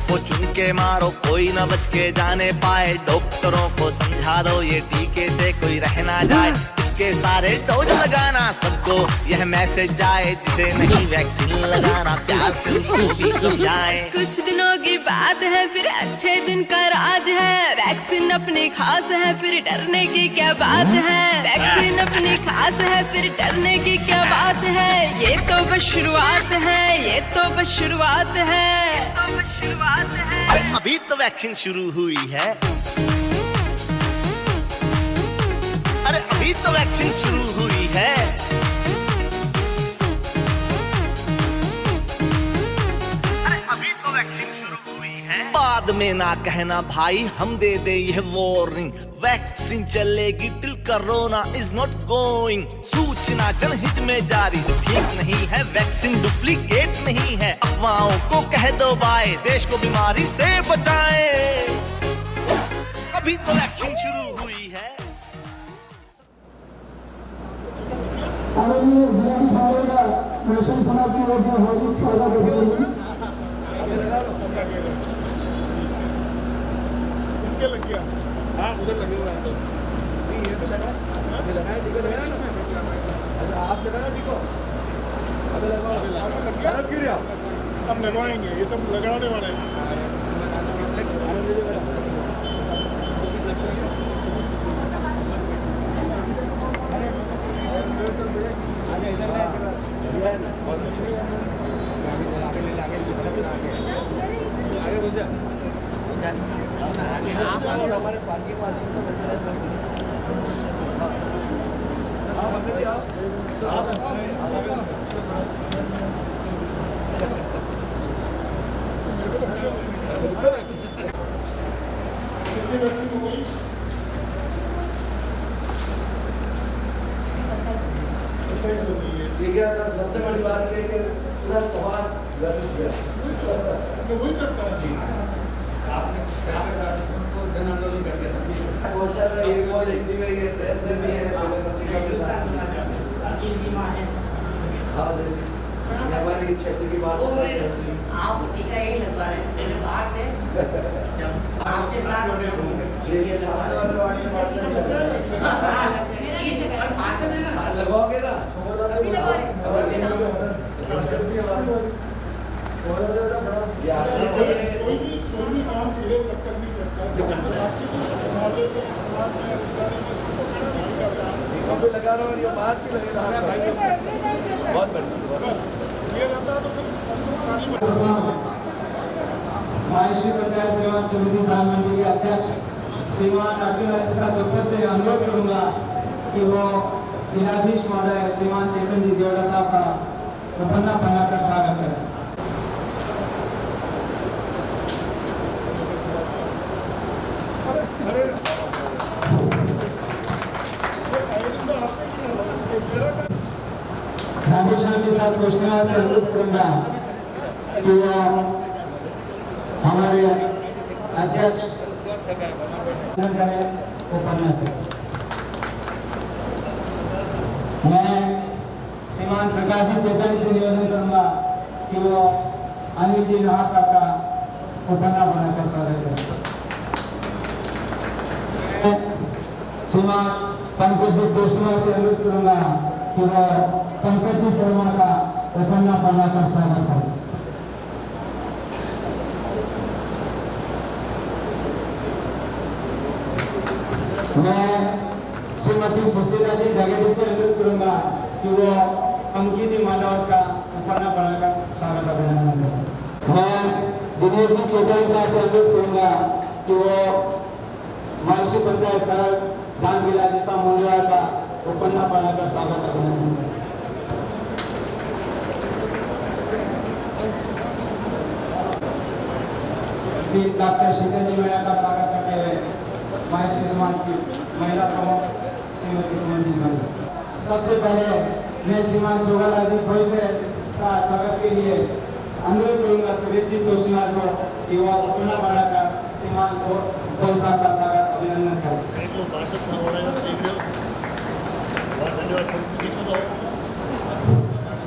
को चुन के मारो, कोई न बच के जाने पाए। डॉक्टरों को समझा दो ये टीके से कोई रह ना जाए। इसके सारे डोज लगाना, सबको यह मैसेज जाए। जिसे नहीं वैक्सीन लगाना, प्यार से उसको भी समझाएं। कुछ दिनों की बात है, फिर अच्छे दिन का राज है। वैक्सीन अपनी खास है, फिर डरने की क्या बात है। वैक्सीन अपनी खास है, फिर डरने की क्या बात है। ये तो बस शुरुआत है, ये तो बस शुरुआत है। अरे अभी तो वैक्सीन शुरू हुई है। अरे अभी तो वैक्सीन शुरू हुई है। अरे अभी तो वैक्सीन शुरू हुई है। बाद में ना कहना भाई, हम दे दे यह वार्निंग। वैक्सीन चलेगी till corona is not going. सूचना जनहित में जारी, ठीक नहीं है वैक्सीन, डुप्लीकेट नहीं है। अफवाहों को कह दो बाय, देश को बीमारी से बचाएं। अभी तो वैक्सीन शुरू हुई है। आदरणीय जिलाधिकारी का नेशनल समाज की ओर से हार्दिक स्वागत है। इनके लग गया, हाँ उधर लगे हुए हैं। नहीं ये भी लगा, अभी लगाया, टीका लगाया ना। अच्छा आप लगा ना टीको, अभी लगाओ, आपको लग गया। अब क्यों रहे आप? अब लगवाएंगे, ये सब लगाने वाले हैं। और हमारे पार्किंग से देखिए सर, सबसे बड़ी बात है कि पूरा सवाल गलत गया। वही चलता है जी। आपने को जन आंदोलन कर दिया। कौशल ये बहुत एक्टिव है, ये प्रेस में भी है, पहले पत्रिका में था। है हाँ जैसे हमारी क्षेत्र की बात आप टीका यही लगवा रहे हैं, पहले बाहर थे जब आपके साथ लगवाओगे ना, अभी लगवा रहे हैं। कोई भी काम सीधे तब तक नहीं चलता। लगाना और ये बात भी लगेगा बहुत बढ़िया। बस ये रहता तो फिर सारी महाराष्ट्र पंचायत सेवा समिति दान मंडी के अध्यक्ष श्रीमान अर्जुन डॉक्टर से अनुरोध करूंगा कि वो जिलाधीश महोदय श्रीमान चेतन जी देवड़ा साहब का उपन्ना बनाकर स्वागत करें। राधेश्याम के साथ घोषणा से अनुरोध करूंगा कि वो हमारे अध्यक्ष उपन्यास से मैं श्रीमान प्रकाश जी चेतन से निवेदन करूंगा कि वो अनिल जी नहा साहब का उपन्यास बनाकर स्वागत करें। श्रीमान पंकज जी जोशीमा से अनुरोध करूंगा कि वो पंकज जी शर्मा का उपन्यास बनाकर स्वागत करें। मैं श्रीमती सुशीला जी जगेदी से अनुरोध करूंगा कि वो अंकित माधव का उपन्यास बनाकर स्वागत अभिनंदन करें। मैं दिनेश जी चेतन साहब से अनुरोध करूंगा कि वो महाराष्ट्र पंचायत सड़क दान गिला दिशा मुंडवा का उपन्यास बनाकर स्वागत अभिनंदन करें। डॉक्टर शीतल जी मीणा का स्वागत करते हुए महाराष्ट्र समाज की महिला प्रमुख श्रीमती सुमन जी संघ। सबसे पहले मैं श्रीमान चौगल आदि भाई से का स्वागत के लिए अनुरोध करूंगा सुरेश जी तोशीमार को कि वह उपन्यास बनाकर श्रीमान भाई साहब का स्वागत अभिनंदन करें।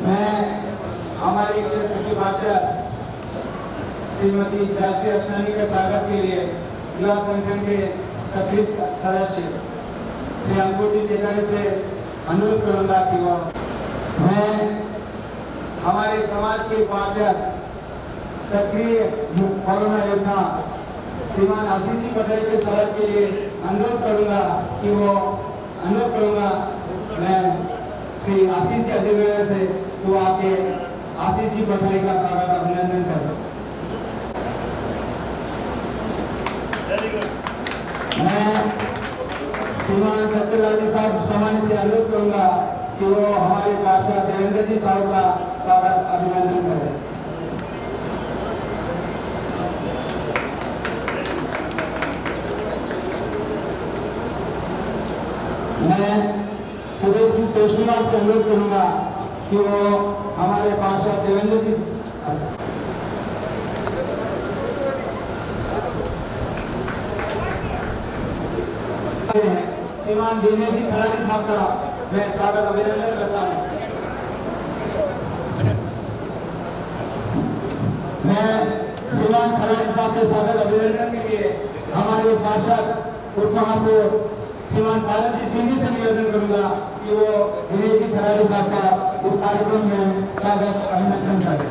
मैं हमारी क्षेत्र की भाषा श्रीमती जयश्री अशनानी के स्वागत के लिए युवा संगठन के सक्रिय सदस्य श्री अंकुर चेतानी से अनुरोध करूंगा कि मैं हमारे समाज के पार्षद सक्रिय कोरोना योद्धा श्रीमान आशीष जी पटेल के स्वागत के लिए अनुरोध करूंगा मैं श्री आशीष जी अधिवेशन से तो आपके आशीष जी पटेल का स्वागत अभिनंदन करूँ। मैं श्रीमान सत्यलाल जी साहब सामान्य से अनुरोध करूंगा कि वो हमारे पार्षद देवेंद्र जी साहब का स्वागत अभिनंदन करें। मैं सुरेश जी तोशीवाल से अनुरोध करूंगा कि वो हमारे पार्षद देवेंद्र जी श्रीमान दिनेश जी खराड़ी साहब का मैं स्वागत अभिनंदन करता हूँ। मैं श्रीमान खराड़ी साहब के स्वागत अभिनंदन के लिए हमारे पार्षद उप महापौर श्रीमान पालन जी सिंह से निवेदन करूंगा कि वो दिनेश जी खराड़ी साहब का इस कार्यक्रम में स्वागत अभिनंदन करें।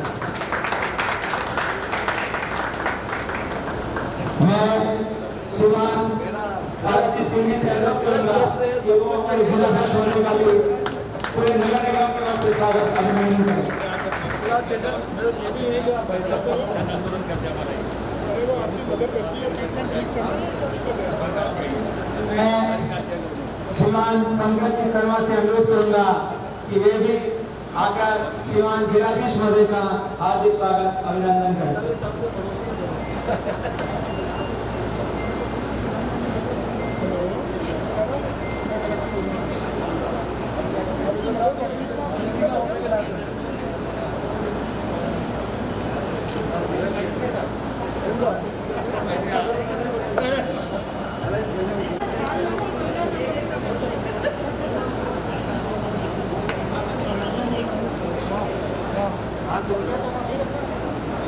मैं श्रीमान पालन जी सिंह से अनुरोध करूंगा कि वो अपने जिला अध्यक्ष का भी पूरे नगर निगम की ओर से स्वागत अभिनंदन करें। मैं श्रीमान पंकज जी शर्मा से अनुरोध करूंगा कि वे भी आकर श्रीमान जिलाधीश महोदय का हार्दिक स्वागत अभिनंदन करें।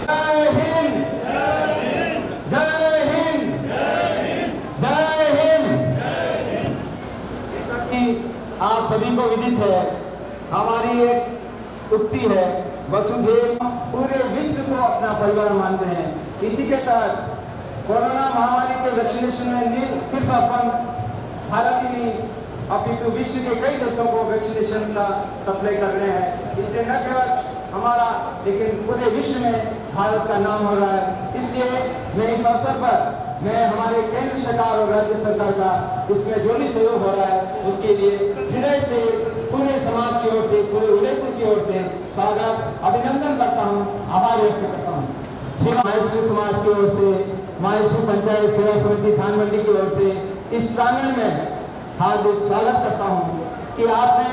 जय हिंद, जय हिंद, जय हिंद। जैसा कि आप सभी को विदित है, हमारी एक उक्ति है, वसुधैव पूरे विश्व को अपना परिवार मानते हैं। इसी के तहत कोरोना महामारी के वैक्सीनेशन में सिर्फ अपन भारत ही नहीं अपितु विश्व के कई देशों को वैक्सीनेशन का सप्लाई कर रहे हैं। इससे न केवल हमारा लेकिन पूरे विश्व में भारत का नाम हो रहा है। इसलिए मैं इस अवसर पर मैं हमारे केंद्र सरकार और राज्य सरकार का इसमें जो भी सहयोग हो रहा है उसके लिए हृदय से पूरे समाज की ओर से, पूरे उदयपुर की ओर से स्वागत अभिनंदन करता हूँ, आभार व्यक्त करता हूँ। माहेश्वरी समाज की ओर से, माहेश्वरी पंचायत सेवा समिति धान मंडी की ओर से इस प्रांगण में हार्दिक स्वागत करता हूँ कि आपने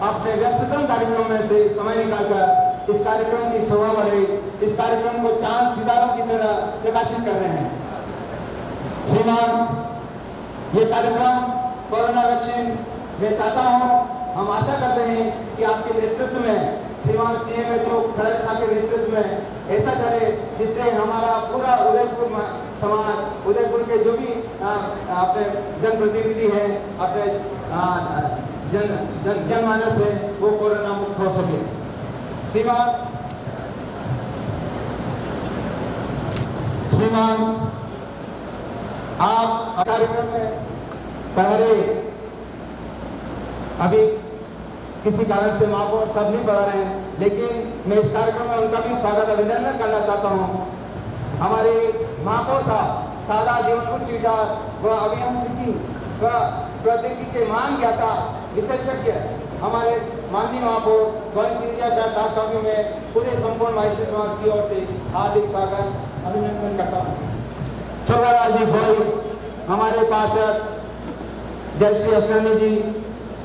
अपने व्यस्ततम कार्यक्रमों में से समय निकालकर इस कार्यक्रम की शोभा बढ़ाई, इस कार्यक्रम को चांद सितारों की तरह प्रकाशित कर रहे हैं। श्रीमान, ये कार्यक्रम कोरोना वैक्सीन मैं चाहता हूँ, हम आशा करते हैं कि आपके नेतृत्व में श्रीमान CMHO खराड़ी साहब के नेतृत्व में ऐसा चले जिससे हमारा पूरा उदयपुर समाज, उदयपुर के जो भी अपने जनप्रतिनिधि है, अपने जनमानस है, वो कोरोना मुक्त हो सके। श्रीमान, आप कार्यक्रम में पहले अभी किसी कारण से महापौर सब नहीं पढ़ा रहे हैं, लेकिन मैं इस कार्यक्रम में उनका भी स्वागत अभिनंदन करना चाहता हूँ। हमारे महापौर साहब सादा जीवन उच्च विचार व अभियांत्रिकी व प्रौद्योगिकी के महान ज्ञाता विशेषज्ञ हमारे माननीय महापौर गोविंद सिंह जी का में पूरे संपूर्ण माहेश्वरी समाज की ओर से हार्दिक स्वागत अभिनंदन करता हूँ। छोटालाल जी भाई, हमारे पार्षद जयश्री अशनानी जी,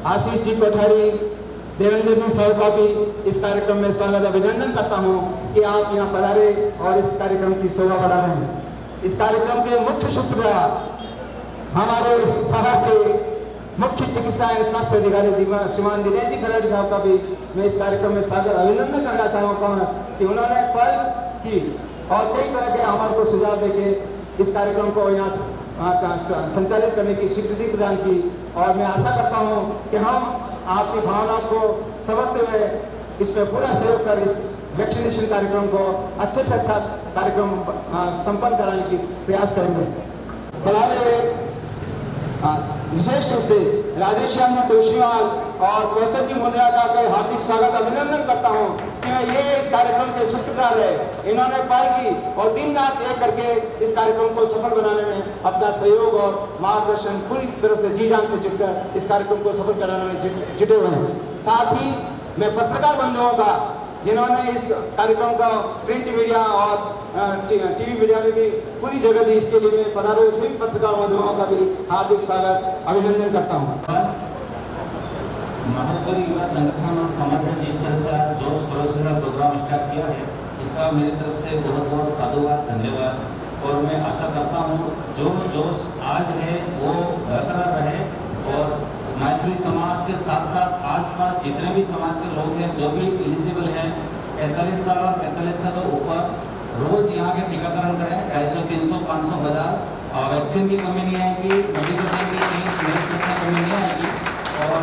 आशीष जी कोठारी, देवेंद्र जी साहब का भी इस कार्यक्रम में स्वागत अभिनंदन करता हूँ कि आप यहाँ पधारे और इस कार्यक्रम की शोभा बढ़ा रहे हैं। इस कार्यक्रम के मुख्य सूत्रधार हमारे शहर के मुख्य चिकित्सा एवं स्वास्थ्य अधिकारी श्रीमान दिनेश जी खराड़ी साहब का भी मैं इस कार्यक्रम में स्वागत अभिनंदन करना चाहूँगा कि उन्होंने पहल की और कई तरह के हमारे को सुझाव देके इस कार्यक्रम को यहाँ संचालित करने की स्वीकृति प्रदान की। और मैं आशा करता हूँ कि हम आपकी भावनाओं को समझते हुए इसमें पूरा सहयोग कर इस वैक्सीनेशन कार्यक्रम को अच्छे से अच्छा कार्यक्रम संपन्न कराने की प्रयास करेंगे। बुलाने हुए विशेष रूप से राधेश्याम जी तोशीवाल और कौशल जी मुंडा का हार्दिक स्वागत अभिनंदन करता हूं कि ये इस कार्यक्रम के सूत्रधार है। इन्होंने पहल की और दिन रात एक करके इस कार्यक्रम को सफल बनाने में अपना सहयोग और मार्गदर्शन पूरी तरह से जी जान से जुटकर इस कार्यक्रम को सफल कराने में जुटे हुए हैं। साथ ही मैं पत्रकार बंधुओं का जिन्होंने इस कार्यक्रम का प्रिंट मीडिया और टीवी मीडिया में भी पूरी जगह दी, इसके लिए मैं पधारे सभी पत्रकार बंधुओं का भी हार्दिक स्वागत अभिनंदन करता हूँ। माहेश्वरी युवा संगठन और समाज में जिस तरह से जोश खरोश का प्रोग्राम स्टार्ट किया है, इसका मेरी तरफ से बहुत बहुत साधुवाद, धन्यवाद। और मैं आशा करता हूँ जो जोश आज है वो बरकरार रहे और माहेश्वरी समाज के साथ साथ आसपास जितने भी समाज के लोग हैं जो भी एलिजिबल हैं 45 साल और 45 साल से ऊपर रोज यहाँ के टीकाकरण करें। 250, 300, 500 हजार वैक्सीन की कमी नहीं आएगी, मेडिकल की कमी नहीं आएगी। और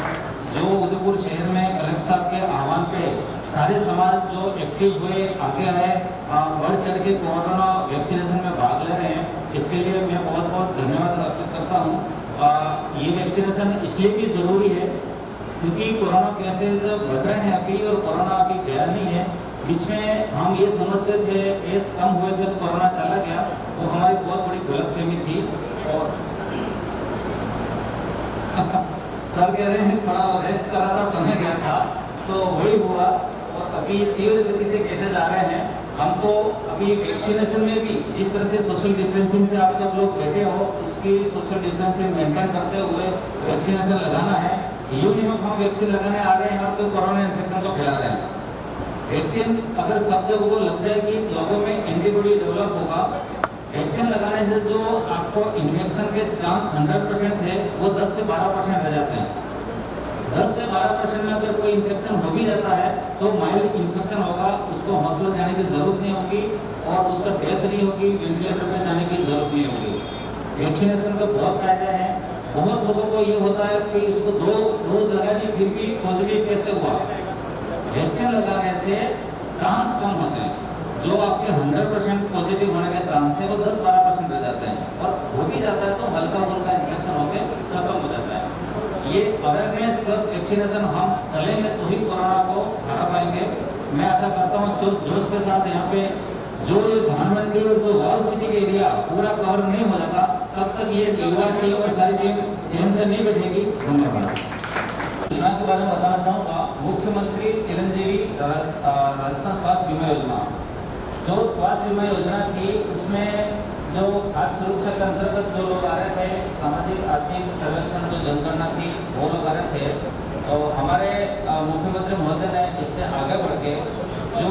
जो उदयपुर शहर में कलेक्टर साहब के आह्वान पे सारे समाज जो एक्टिव हुए आगे आए, बढ़ चढ़ के कोरोना वैक्सीनेशन में भाग ले रहे हैं, इसके लिए मैं बहुत बहुत धन्यवाद अर्पित करता हूँ। ये वैक्सीनेशन इसलिए भी जरूरी है क्योंकि कोरोना केसेस बढ़ रहे हैं अभी और कोरोना अभी गया नहीं है। बीच में हम ये समझते थे केस कम हुए थे तो कोरोना चला गया, वो हमारी बहुत बड़ी गलतफहमी थी। और सर कह रहे हैं थोड़ा रेस्ट करा था, समय गया था, तो वही हुआ। और अभी तीव्र गति से केसेस आ रहे हैं। हमको अभी वैक्सीनेशन में भी जिस तरह से सोशल डिस्टेंसिंग से आप सब लोग बैठे हो, इसकी सोशल डिस्टेंसिंग मेंटेन करते हुए वैक्सीनेशन लगाना है। यूँ नहीं हम वैक्सीन लगाने आ रहे हैं और कोई कोरोना इन्फेक्शन को फैला रहे हैं। वैक्सीन अगर सब जगह को लग जाएगी, लोगों में एंटीबॉडी डेवलप होगा। वैक्सीन लगाने से जो आपको इन्फेक्शन के चांस 100% है वो 10 से 12% रह जाते हैं। 10 से 12% में अगर कोई इन्फेक्शन हो भी जाता है तो माइल्ड इन्फेक्शन होगा, उसको हॉस्पिटल जाने की जरूरत नहीं होगी और उसका डेथ नहीं होगी, वेंटिलेटर पे जाने की जरूरत नहीं होगी। वैक्सीनेशन के बहुत फायदे हैं। बहुत लोगों को ये होता है कि इसको 2 डोज लगा दी फिर भी पॉजिटिव कैसे हुआ। वैक्सीन लगाने से चांस कम होते हैं, जो आपके 100% पॉजिटिव होने के चांस थे वो 10-12% रह जाते हैं और हो भी जाता है तो हल्का फुल्का इन्फेक्शन होकर खत्म हो जाता है। ये अवेयरनेस प्लस वैक्सीनेशन हम चलेंगे तो ही कोरोना को हरा पाएंगे। मैं आशा करता हूँ जो जोश के साथ यहाँ पे जो ये प्रधानमंत्री और जो वॉल सिटी के एरिया पूरा कवर नहीं हो जाता तब तक ये युवा टीम और सारी टीम चैन से नहीं बैठेगी। धन्यवाद। योजना के बारे में बताना चाहूँगा। मुख्यमंत्री चिरंजीवी राजस्थान स्वास्थ्य बीमा योजना, जो स्वास्थ्य बीमा योजना थी उसमें जो खाद्य सुरक्षा के अंतर्गत जो लोग आ रहे थे, सामाजिक आर्थिक सर्वेक्षण जो जनगणना थी वो लोग आ रहे थे। तो हमारे मुख्यमंत्री महोदय ने इससे आगे बढ़ के जो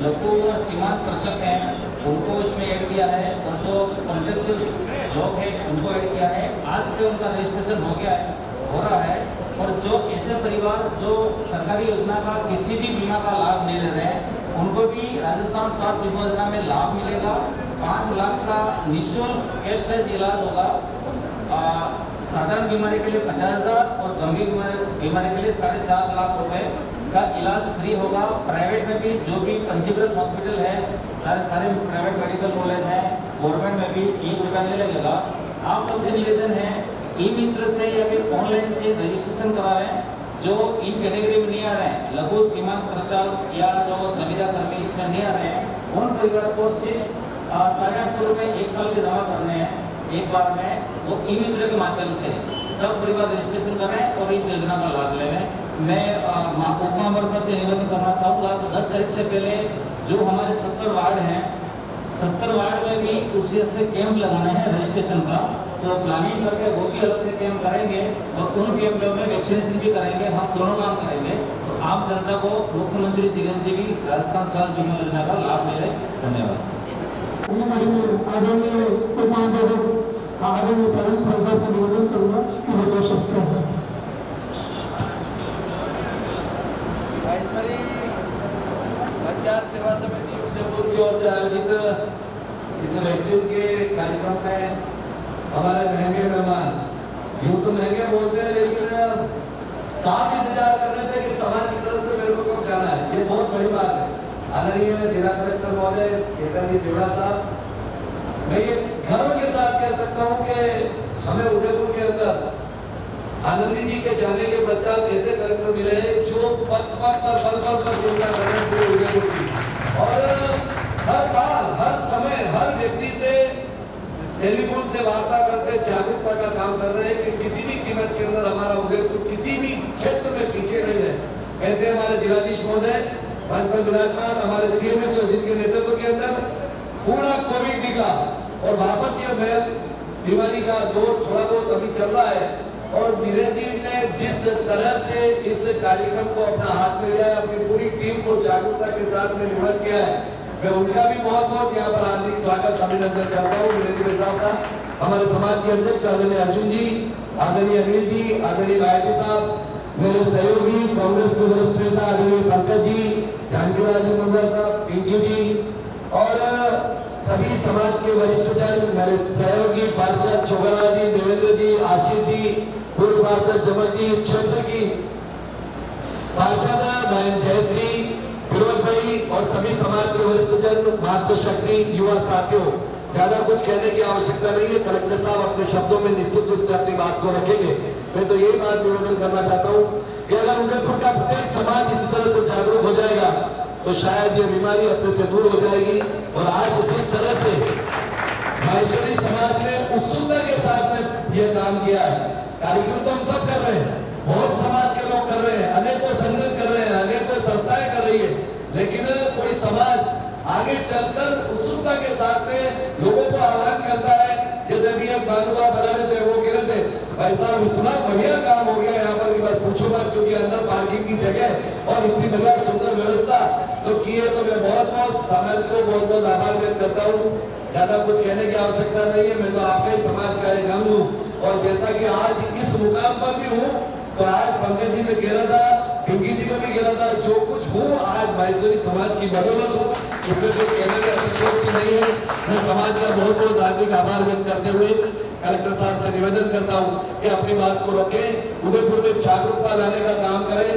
लघु और सीमांत कृषक हैं उनको इसमें ऐड किया है और जो कॉन्ट्रेक्चुअल लोग हैं उनको ऐड किया है। आज से उनका रजिस्ट्रेशन हो रहा है और जो ऐसे परिवार जो सरकारी योजना का किसी भी बीमा का लाभ नहीं ले रहे हैं उनको भी राजस्थान स्वास्थ्य बीमा योजना में लाभ मिलेगा। 5 लाख का निःशुल्क कैशलेस इलाज होगा। साधारण बीमारी के लिए 50,000 और गंभीर बीमारी के लिए 4.5 लाख रुपए का इलाज फ्री होगा। प्राइवेट में भी जो भी पंजीकृत हॉस्पिटल है, सारे प्राइवेट मेडिकल कॉलेज हैं, गवर्नमेंट में भी ₹1 नहीं लगेगा। आप सबसे निवेदन है ई-मित्र से या फिर ऑनलाइन से रजिस्ट्रेशन करावें। जो इन कैटेगरी में नहीं आ रहे हैं, लघु सीमांत कृषक या जो संविदा कर्मी इसमें नहीं आ रहे हैं, उन परिवार को सिर्फ 850 रुपये 1 साल के जमा करने हैं एक बार में। वो ई-मित्र के माध्यम से सब परिवार रजिस्ट्रेशन करें और इस योजना का लाभ लें। मैं उप महापौर साहब से निवेदन करना चाहूँगा तो 10 तारीख से पहले जो हमारे 70 वार्ड हैं, 70 वार्ड में भी उसी से कैंप लगाना है रजिस्ट्रेशन का। तो प्लानिंग करके वो भी अलग से कैंप करेंगे और उन कैंप में वैक्सीनेशन भी करेंगे। हम दोनों काम करेंगे तो आम जनता को मुख्यमंत्री चिरंजीवी राजस्थान स्वास्थ्य बीमा योजना का लाभ मिले। धन्यवाद। आदरणीय प्रवीण साहब से निवेदन करूंगा कि वो 2 शब्द कहें। माहेश्वरी बच्चा पंचायत सेवा समिति उदयपुर की ओर से आयोजित इस वैक्सीन के कार्यक्रम में हमारे महंगे मेहमान, यूं तो महंगे बोलते हैं लेकिन साफ इंतजार कर रहे थे कि समाज की तरफ से मेरे को कब जाना है, ये बहुत बड़ी बात है। आदरणीय जिला कलेक्टर महोदय केतन जी देवड़ा साहब, मैं ये गर्व के साथ कह सकता हूँ कि हमें उदयपुर के अंदर आनंदी जी के जाने के पश्चात ऐसे कलेक्टर मिले जो पद पर चिंता करने शुरू उदयपुर की, और हर बार हर समय हर व्यक्ति से टेलीफोन से वार्ता करके जागरूकता का काम कर रहे हैं कि किसी भी कीमत के अंदर हमारा उदयपुर किसी भी क्षेत्र में पीछे नहीं रहे। ऐसे हमारे जिलाधीश महोदय मंच पर विराजमान हमारे सीएमएचओ जिनके नेतृत्व के अंदर पूरा कोविड टीका और वापस ये महल बीमारी का दौर थोड़ा बहुत अभी चल रहा है, और धीरे धीरे जिस तरह से इस कार्यक्रम को अपना हाथ में लिया है, अपनी पूरी टीम को जागरूकता के साथ में निमंत्रण किया है, मैं उनका भी बहुत बहुत यहाँ पर हार्दिक स्वागत अभिनंदन करता हूँ। वीरेंद्र साहब का, हमारे समाज के अध्यक्ष आदरणीय अर्जुन जी, आदरणीय अनिल जी, आदरणीय गायत्री साहब, मेरे सहयोगी कांग्रेस के वरिष्ठ नेता आदरणीय पंकज जी, जानकीराज मुंडा साहब, पिंकी जी, और सभी समाज के वरिष्ठ जन, मेरे सहयोगी पार्षद छोगला जी, देवेंद्र जी, आशीष जी, पूर्व पार्षद जमल जी, क्षेत्र की पार्षद बहन जयश्री, विरोध भाई और सभी समाज के वरिष्ठ जन, मातृशक्ति, युवा साथियों, ज्यादा कुछ कहने की आवश्यकता नहीं है। कलेक्टर साहब अपने शब्दों में निश्चित रूप से अपनी बात को रखेंगे। मैं तो यही बात निवेदन करना चाहता हूँ कि अगर उदयपुर का प्रत्येक समाज इस तरह से जागरूक हो जाएगा तो शायद ये बीमारी अपने से दूर हो जाएगी। और आज जिस तरह से माहेश्वरी समाज ने उत्सुकता के साथ में यह काम किया है, कार्यक्रम तो हम सब कर रहे हैं, बहुत समाज के लोग कर रहे हैं, अनेकों संगठन कर रहे हैं, अनेकों संस्थाएं कर रही है, लेकिन कोई समाज आगे चलकर उत्सुकता के साथ में लोगों को आह्वान करता है। जैसे भी एक बानुबा बना रहे थे, वो कह रहे थे भाई साहब इतना बढ़िया काम हो गया यहाँ पर, बात पूछो मत, क्योंकि अंदर पार्किंग की जगह और इतनी बढ़िया सुंदर व्यवस्था तो की है। तो मैं बहुत समाज को बहुत आभार व्यक्त करता हूँ। ज्यादा कुछ कहने की आवश्यकता नहीं है, मैं तो आपके समाज का एक अंग हूँ, और जैसा कि आज इस मुकाम पर भी हूँ, तो आज पंकज जी में कह रहा था, पिंकी जी को भी कह रहा था, जो कुछ हूँ आज माहेश्वरी समाज की बदौलत हूँ, इसमें जो कहने की अतिशयोक्ति नहीं है। मैं समाज का बहुत बहुत हार्दिक आभार व्यक्त करते हुए कलेक्टर साहब से निवेदन करता हूँ कि अपनी बात को रखें, उदयपुर में जागरूकता लाने का काम करें,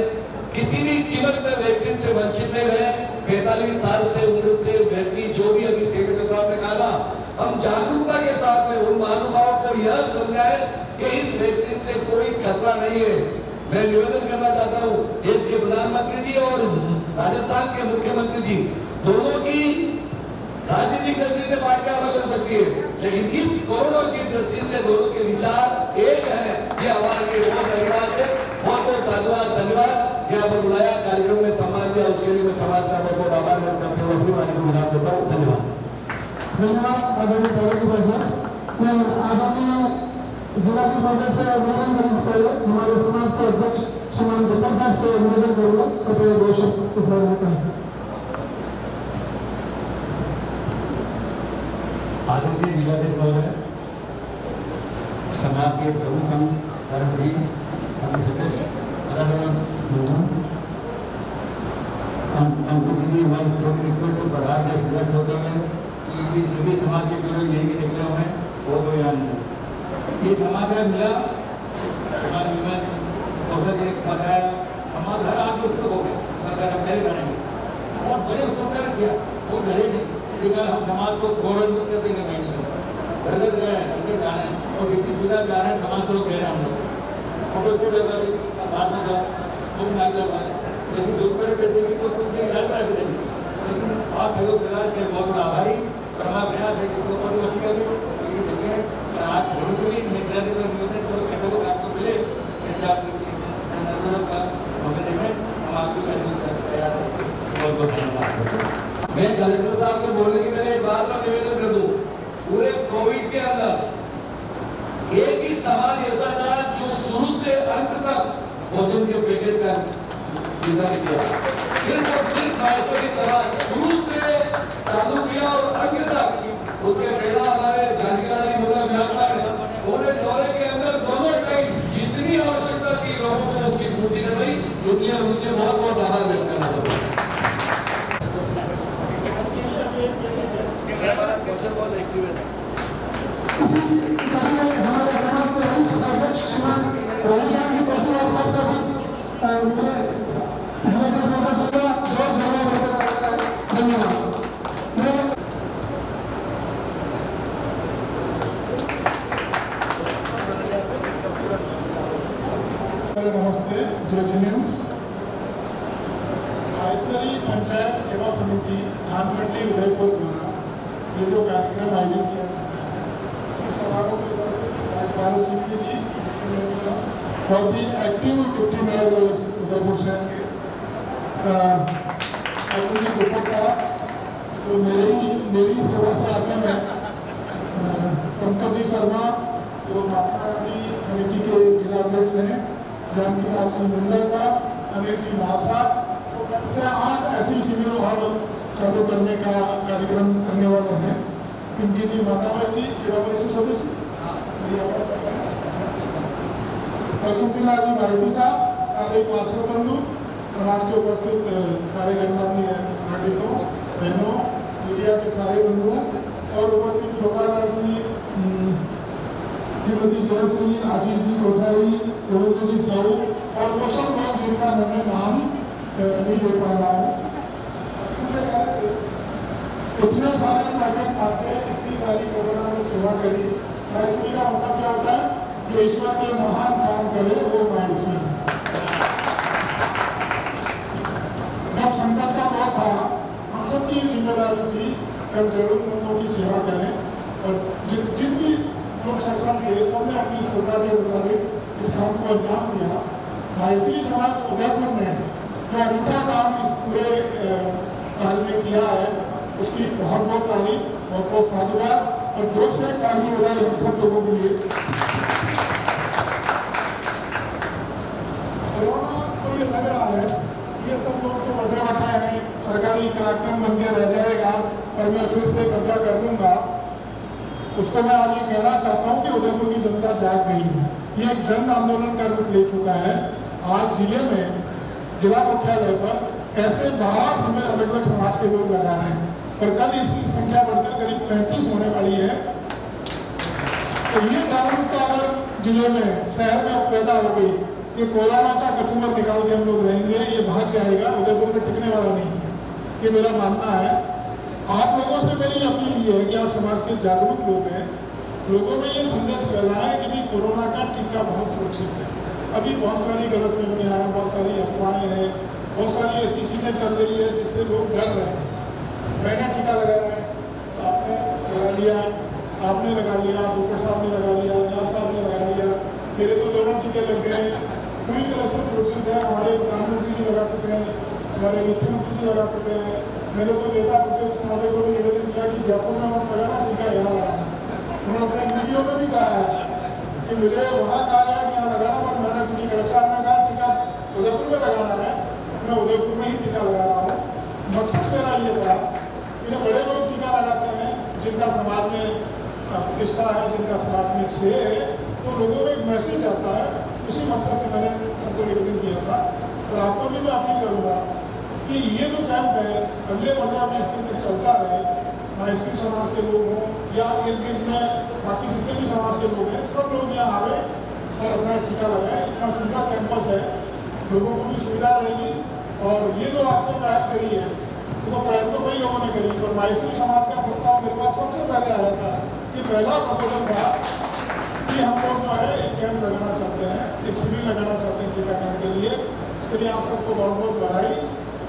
किसी भी कीमत में वैक्सीन से वंचित नहीं रहे। 45 साल से उम्र से व्यक्ति जो भी अभी सेठ के साथ में कहा, हम जागरूकता के साथ में उन महानुभावों को यह समझाए कि इस वैक्सीन से कोई खतरा नहीं है। मैं निवेदन करना चाहता हूँ देश के प्रधानमंत्री जी और राजस्थान के मुख्यमंत्री जी दोनों की राजनीतिक दृष्टि से पार्टियां अलग हो सकती है, लेकिन इस कोरोना की दृष्टि से दोनों के विचार एक है। ये हमारे लिए बहुत धन्यवाद है, बहुत बहुत साधुवाद, धन्यवाद। यहाँ पर बुलाया, कार्यक्रम में सम्मान दिया, उसके लिए मैं समाज का बहुत बहुत आभार व्यक्त करते हुए अपनी वाणी को विराम देता हूँ। धन्यवाद। धन्यवाद आदरणीय पॉलिसी साहब। मैं आदरणीय जिला की महोदय से निवेदन करने से पहले हमारे समाज के अध्यक्ष श्रीमान दत्ता साहब से निवेदन करूंगा अपने दो शब्द इस बारे में कहें। आदरणीय जिलाधीश महोदय, समाज के प्रमुख हम जी, हम सदस्य अलग अलग छोटे से बढ़ा के सदस्य होते हैं कि सभी समाज के लोग यही निकले हुए हैं, वो कोई नहीं। ये समाचार मिला हमारे में बताया, हमारा घर आप पुस्तक हो गए पहले गाने में बहुत बड़े उत्तर किया, वो घरे नहीं, हम समाज को गौरव मुक्त कर देंगे, घर घर गए, अंदर जाना है और कितनी सुविधा जा रहे हैं, समाज को लोग कह रहे हैं हम लोग बाद में जाओ तुम ना जाओ, लेकिन दोपहर कहते हैं तो कुछ नहीं जाता है, लेकिन आप सहयोग करा के बहुत आभारी और हमारा प्रयास है कि दोपहर वसी का भी आप भरोसे भी निगरानी में निवेदन करो कैसे लोग आपको मिले, आप हम आपको तैयार हैं। बहुत बहुत धन्यवाद। मैं कलेक्टर साहब को बोलने की मैंने एक बात का निवेदन कर दूं, पूरे कोविड के अंदर एक ही समाज ऐसा था जो शुरू से अंत तक भोजन के पैकेट का इंतजार किया, सिर्फ और सिर्फ माहेश्वरी समाज शुरू से चालू किया और अंत तक। उसके पहला हमारे जानकीराज मुंडा बिहार में पूरे दौरे के अंदर दोनों टाइम जितनी आवश्यकता थी लोगों को उसकी पूर्ति कर रही, इसलिए उनके बहुत बहुत आभार व्यक्त करना चाहता हूँ। बहुत एक्टिव है। इसी कड़ी में हमारे समाज के वरिष्ठ अध्यक्ष श्रीमान राजेश्वर प्रसाद साहब का भी धन्यवाद। नमस्ते, जय न्यूज। माहेश्वरी पंचायत सेवा समिति धानमंडी उदयपुर द्वारा ये जो कार्यक्रम आयोजित किया जाता है, इस समारोह के राज्यपाल सिंह जी बहुत ही एक्टिव डिप्टी मेयर उदयपुर शहर के दीपक साहब, तो मेरी सेवा से आते हैं पंकज जी शर्मा, जो महात्मा गांधी समिति के जिलाध्यक्ष हैं, जानकी लाल मंडल का, अनिल जी नासा, तो कल से 8 ऐसी शिविर और चालू करने का कार्यक्रम करने वाले हैं। पिंकी जी मातावत जी जिला परिषद सदस्य, बसुंतीलाल जी भाईजी साहब, सारे पार्षद बंधु, समाज के उपस्थित सारे गणमान्य नागरिकों, बहनों, मीडिया के सारे बंधुओं और उपस्थित शोभालाल जी, श्रीमती जयश्री, आशीष जी कोठारी, रविंद्र जी साहू और वो सब लोग जिनका मैंने नाम नहीं ले पा रहा हूँ। इतने सारे पैकेट बांटे, इतनी सारी कोरोना में सेवा करी। माहेश्वरी का मतलब क्या होता है? जो ईश्वर के महान काम करे वो माहेश्वरी। जब संकट का दौर था, हम सबकी जिम्मेदारी थी कि हम जरूरतमंदों की सेवा करें और जिन भी लोग सक्षम थे सबने अपनी श्रद्धा के मुताबिक इस काम को अंजाम दिया। माहेश्वरी समाज उदयपुर ने जो अनूठा काम इस पूरे काल में किया है, उसकी बहुत बहुत तारीफ, बहुत बहुत साधुवाद और जोर से ताली हो रहा है हम सब लोगों के लिए। कोरोना को ये लग रहा है ये सब लोग तो बड़े बताए हैं, सरकारी कार्यक्रम बन के रह जाएगा और मैं फिर से कब्जा कर लूँगा। उसको मैं आज ये कहना चाहता हूँ कि उदयपुर की जनता जाग गई है। ये एक जन आंदोलन का रूप ले चुका है। आज जिले में जिला मुख्यालय पर ऐसे 12 समय अलग अलग समाज के लोग लगा रहे हैं और कल इसकी संख्या बढ़कर करीब 35 होने वाली है। तो ये जागरूकता अगर जिले में, शहर में पैदा हो गई, ये कोरोना का कचूमर निकाल के हम लोग रहेंगे, ये भाग जाएगा, उदयपुर में टिकने वाला नहीं है, ये मेरा मानना है। आप लोगों से मेरी अपील ये है कि आप समाज के जागरूक लोग हैं, लोगों में ये संदेश फैलाएं कि भी कोरोना का टीका बहुत सुरक्षित है। अभी बहुत सारी गलतफहमियां हैं, बहुत सारी अफवाहें हैं, बहुत सारी ऐसी चीज़ें चल रही है जिससे लोग डर रहे हैं। मैंने टीका लगाया है, आपने लगा लिया, आपने लगा लिया, डॉक्टर साहब ने लगा लिया, नाथ साहब ने लगा लिया, मेरे तो दोनों टीके लग गए, पूरी तरह से सुरक्षित है। हमारे प्रधानमंत्री जी लगा चुके हैं, हमारे मुख्यमंत्री जी लगा चुके हैं। मेरे तो नेता प्रतिपक्ष महोदय को भी निवेदन किया कि जयपुर में मत लगाना, टीका यहाँ लगाना। उन्होंने अपने वीडियो में भी कहा है कि मुझे वहाँ कहा गया कि यहाँ लगाना, पर मैंने टीका कलेक्टर ने कहा टीका उदयपुर में लगाना है, मैं उदयपुर में ही टीका लगा रहा हूँ। मकसद मेरा ये था कि जो बड़े लोग टीका लगाते हैं, जिनका समाज में प्रतिष्ठा है, जिनका समाज में श्रेय है, तो लोगों में एक मैसेज आता है। उसी मकसद से मैंने सबको निवेदन किया था और आपको भी मैं अपील करूँगा कि ये जो कैंप है अगले 15-20 दिन तक चलता रहे। माहेश्वरी समाज के लोग हों या इर्द गिर्द में बाकी जितने भी समाज के लोग हैं, सब लोग यहाँ आवे और अपना टीका लगाएं। इतना सुंदर कैंपस है, लोगों को भी सुविधा रहेगी। और ये जो आपने पहल करी है, तो पहल तो कई लोगों ने करी, पर माहेश्वरी समाज का प्रस्ताव मेरे पास सबसे पहले आया था। ये पहला प्रपोजल था कि हम लोग जो है एक कैंप लगाना चाहते हैं, एक शिविर लगाना चाहते हैं टीकाकरण के लिए। इसके लिए आप सबको बहुत बहुत बधाई,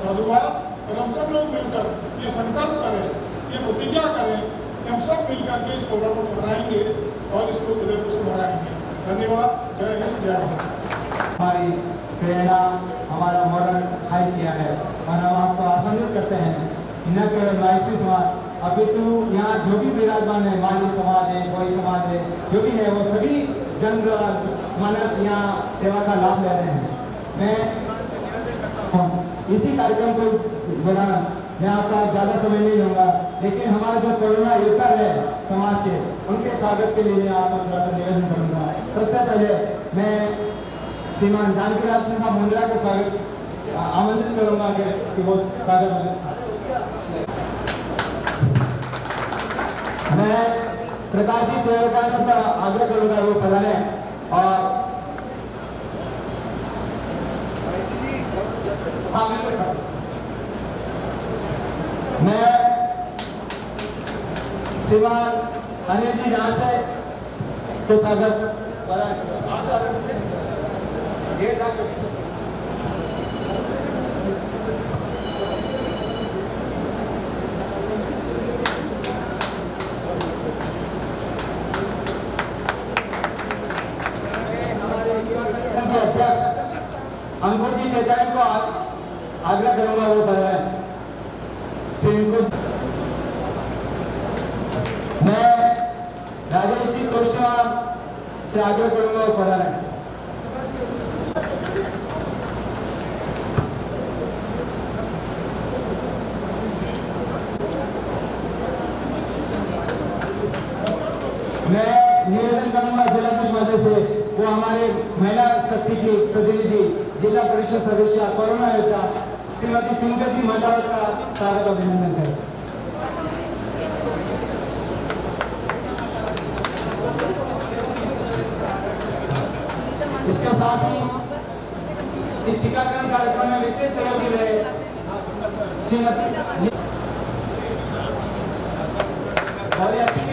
साधुवाद। और हम सब लोग मिलकर ये संकल्प करें, ये प्रतिज्ञा करें कि हम सब मिलकर के इस प्रोग्राम को बनाएंगे और इसको उदयपुर से बढ़ाएंगे। धन्यवाद, जय हिंद, जय भारत। हमारी प्रेरणा, हमारा मॉरल हाई किया है और हम आपको आसंबित करते हैं कि न केवल माहेश्वरी समाज, अभी तो यहाँ जो भी विराजमान है, माली समाज है, कोई समाज है, जो भी है, वो सभी जन मानस यहाँ सेवा का लाभ ले रहे हैं। मैं इसी कार्यक्रम को दौरान मैं आपका ज़्यादा समय नहीं लूँगा, लेकिन हमारा जो कोरोना योद्धा है समाज के, उनके स्वागत के लिए मैं आपको थोड़ा सा निवेदन करूँगा। सबसे पहले मैं श्रीमान जानकी लाल सिंह मुंडला के स्वागत आमंत्रित करूँगा कि वो स्वागत मैं प्रकाश जी सेवकानंद का आग्रह करूंगा वो पधारे और मैं श्रीमान अनिल जी राज से के स्वागत अध्यक्ष अंकुर जी चेचाई को आग्रह करूंगा वो पधारे। मैं राजेश जी कोशवाल से आग्रह करूंगा वो पधारे। मैं निवेदन करूंगा जिला महोदय से वो हमारे महिला शक्ति की प्रतिनिधि जिला परिषद सदस्य कोरोना योद्धा श्रीमती पिंकल जी मंडावत का स्वागत अभिनंदन करें। इसके साथ ही इस टीकाकरण कार्यक्रम में विशेष सहयोगी रहे श्रीमती और ये अच्छी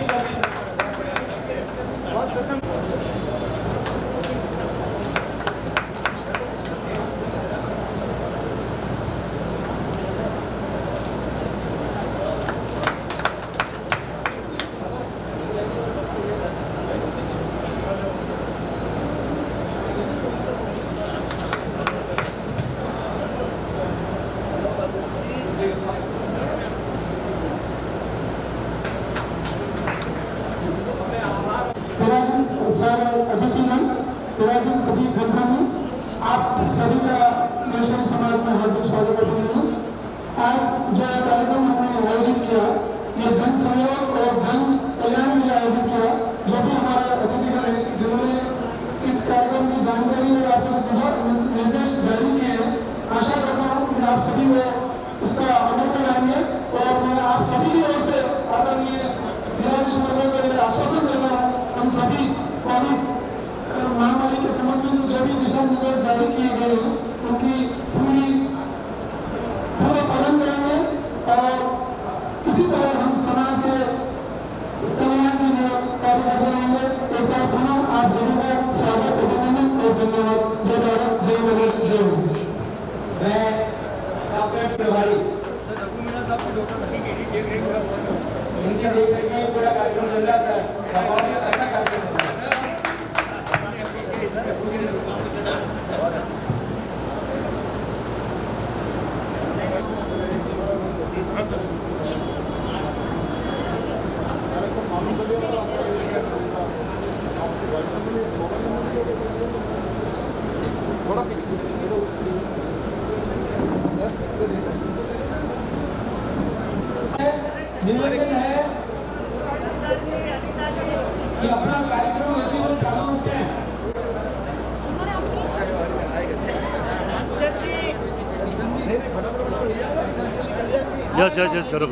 बहुत पसंद सभी गणमान्य आप सभी का वैष्णव समाज में हार्दिक स्वागत अभिनंदन। आज जो कार्यक्रम हमने आयोजित किया ये जन सहयोग और जन कल्याण के लिए आयोजित किया। जो भी हमारे अतिथिगण हैं जिन्होंने इस कार्यक्रम की जानकारी और आपको निर्देश जारी किए हैं, आशा करता हूँ कि आप सभी को उसका अमल कराएंगे और मैं आप सभी की ओर से आदरणीय जिलाधीश महोदय को आश्वासन देता हूँ हम सभी कोविड महामारी के संबंध में जो भी दिशा निर्देश जारी किए गए हैं उनकी पूरा पालन करेंगे और इसी तरह हम समाज के कल्याण के लिए कार्य करते रहेंगे। एक बार पुनः आप सभी का स्वागत अभिनंदन और धन्यवाद। जय भारत, जय महेश, जय हिंद। मैं प्रभारी नीचे देख रहे हैं पूरा कार्यक्रम चल रहा है सर। ऐसा करते हैं निवेदन है कि अपना कार्यक्रम यदि चालू रखें। यस करो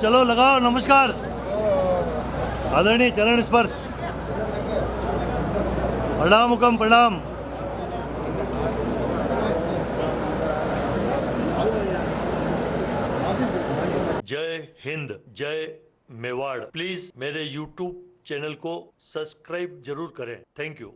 चलो लगाओ। नमस्कार आदरणीय चरण स्पर्श प्रणाम हुकम प्रणाम। जय हिंद, जय मेवाड़। प्लीज मेरे YouTube चैनल को सब्सक्राइब जरूर करें। Thank you.